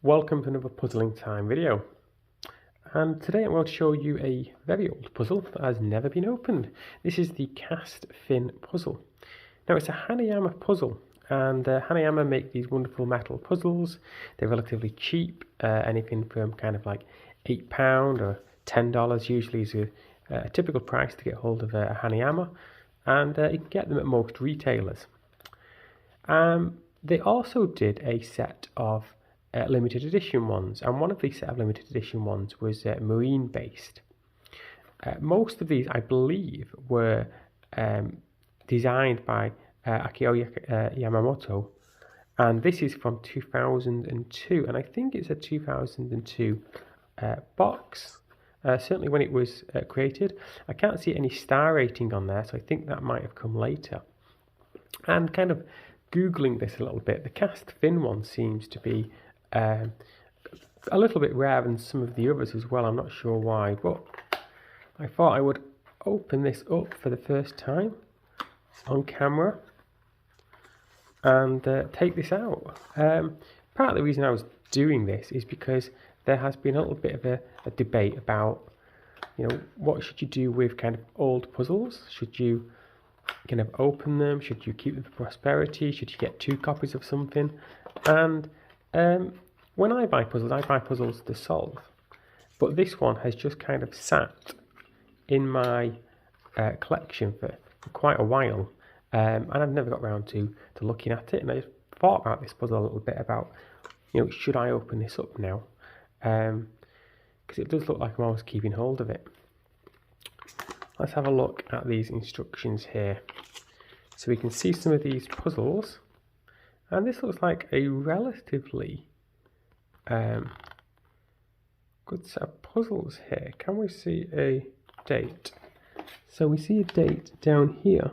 Welcome to another Puzzling Time video, and today I'm going to show you a very old puzzle that has never been opened. This is the cast fin puzzle. Now it's a Hanayama puzzle, and Hanayama make these wonderful metal puzzles. They're relatively cheap, anything from kind of like £8 or $10 usually is a typical price to get hold of a Hanayama, and you can get them at most retailers. They also did a set of limited edition ones, and one of these set of limited edition ones was marine based. Most of these, I believe, were designed by Akio Yamamoto, and this is from 2002, and I think it's a 2002 box. Certainly when it was created. I can't see any star rating on there, so I think that might have come later. And kind of Googling this a little bit, the cast fin one seems to be a little bit rare than some of the others as well. I'm not sure why, but I thought I would open this up for the first time on camera and take this out. Part of the reason I was doing this is because there has been a little bit of a debate about, what should you do with kind of old puzzles? Should you kind of open them? Should you keep them for prosperity? Should you get 2 copies of something? And when I buy puzzles to solve. But this one has just kind of sat in my collection for quite a while, and I've never got around to looking at it. And I just thought about this puzzle a little bit about, should I open this up now? Because it does look like I'm always keeping hold of it. Let's have a look at these instructions here. So we can see some of these puzzles, and this looks like a relatively good set of puzzles here. Can we see a date? So we see a date down here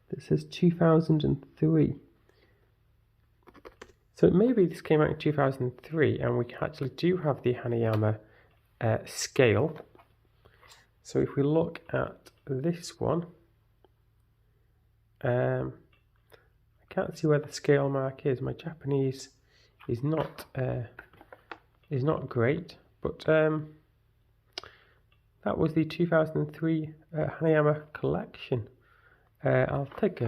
that says 2003. So maybe this came out in 2003, and we actually do have the Hanayama scale. So if we look at this one, I can't see where the scale mark is. My Japanese is not great, but that was the 2003 Hanayama collection. I'll take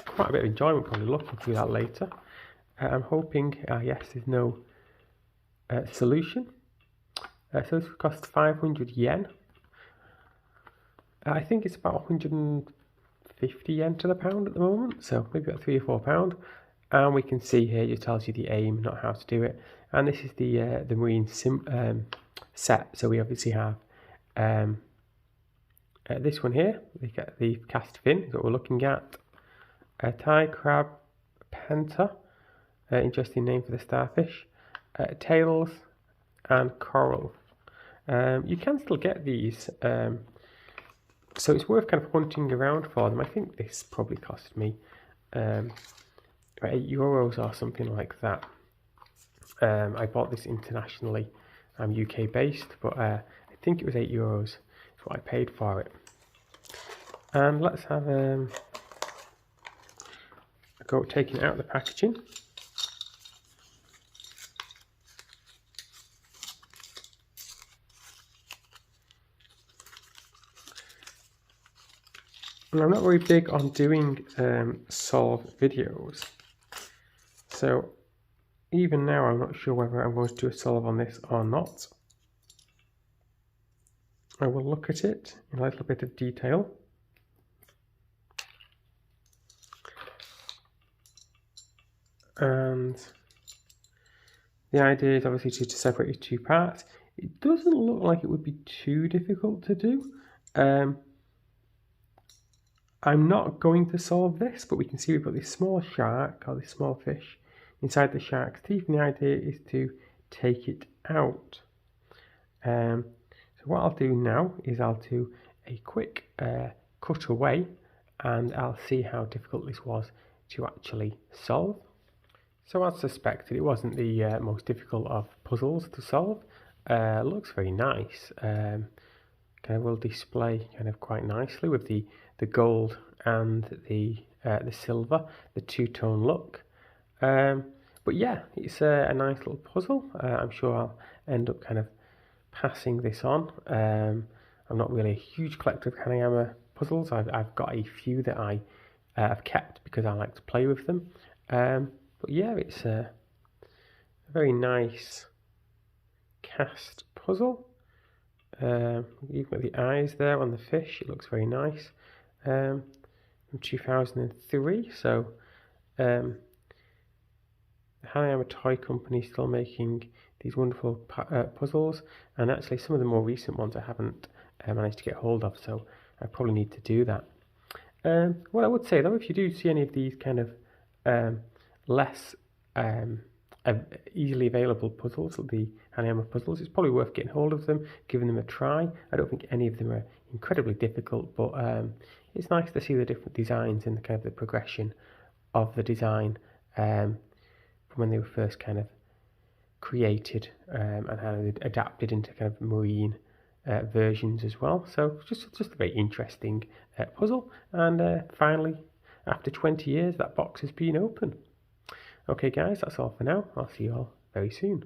quite a bit of enjoyment probably looking through that later. I'm hoping, yes, there's no solution. So this cost 500 yen. I think it's about 150 yen to the pound at the moment, so maybe about £3 or £4. And we can see here it tells you the aim, not how to do it. And this is the marine set. So we obviously have this one here. We get the cast fin, is what we're looking at. Thai crab penta, interesting name for the starfish. Tails and coral. You can still get these. So it's worth kind of hunting around for them. I think this probably cost me €8 or something like that. I bought this internationally. I'm UK based, but I think it was €8 is what I paid for it. And let's have a go taking out the packaging. And I'm not very big on doing solve videos, so even now I'm not sure whether I'm going to do a solve on this or not. I will look at it in a little bit of detail. And the idea is obviously to separate it 2 parts. It doesn't look like it would be too difficult to do. I'm not going to solve this, but we can see we've got this small shark, or this small fish, inside the shark's teeth, and the idea is to take it out. So what I'll do now is I'll do a quick cut away, and I'll see how difficult this was to actually solve. So as suspected, it wasn't the most difficult of puzzles to solve. Looks very nice. Kind of will display kind of quite nicely with the gold and the silver, the 2-tone look. But yeah, it's a nice little puzzle. I'm sure I'll end up kind of passing this on. I'm not really a huge collector of Hanayama puzzles. I've got a few that I have kept because I like to play with them. But yeah, it's a very nice cast puzzle. You've got the eyes there on the fish. It looks very nice. From 2003, so the Hanayama Toy Company is still making these wonderful puzzles, and actually some of the more recent ones I haven't managed to get hold of, so I probably need to do that. What I would say though, if you do see any of these kind of less easily available puzzles, the Hanayama puzzles, it's probably worth getting hold of them, giving them a try. I don't think any of them are incredibly difficult, but it's nice to see the different designs and the kind of the progression of the design from when they were first kind of created and how they adapted into kind of marine versions as well. So just a very interesting puzzle. And finally, after 20 years, that box has been open. Okay guys, that's all for now. I'll see you all very soon.